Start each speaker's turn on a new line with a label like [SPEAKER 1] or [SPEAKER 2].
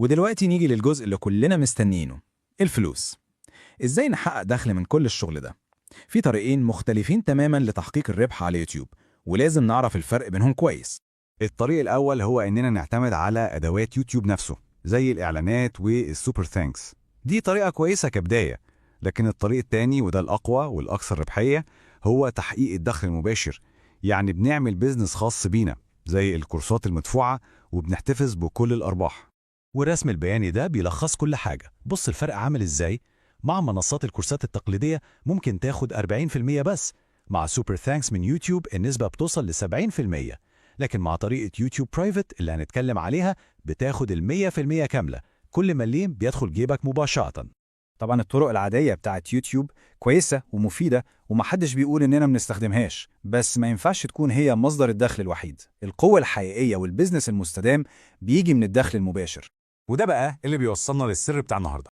[SPEAKER 1] ودلوقتي نيجي للجزء اللي كلنا مستنيينه، الفلوس. إزاي نحقق دخل من كل الشغل ده؟ في طريقين مختلفين تماما لتحقيق الربح على يوتيوب، ولازم نعرف الفرق بينهم كويس.
[SPEAKER 2] الطريق الأول هو إننا نعتمد على أدوات يوتيوب نفسه زي الإعلانات والسوبر ثانكس. دي طريقة كويسة كبداية، لكن الطريق التاني وده الأقوى والأكثر ربحية هو تحقيق الدخل المباشر. يعني بنعمل بيزنس خاص بينا زي الكورسات المدفوعة وبنحتفظ بكل الأرباح.
[SPEAKER 3] والرسم البياني ده بيلخص كل حاجة. بص الفرق عامل إزاي؟ مع منصات الكورسات التقليدية ممكن تاخد 40% بس، مع سوبر ثانكس من يوتيوب النسبة بتوصل ل 70%، لكن مع طريقة يوتيوب برايفت اللي هنتكلم عليها بتاخد ال 100% كاملة. كل مليم بيدخل جيبك مباشرة.
[SPEAKER 4] طبعا الطرق العادية بتاعت يوتيوب كويسة ومفيدة ومحدش بيقول إننا منستخدمهاش، بس ما ينفعش تكون هي مصدر الدخل الوحيد. القوة الحقيقية والبزنس المستدام بيجي من الدخل المباشر.
[SPEAKER 2] وده بقى اللي بيوصلنا للسر بتاع النهاردة.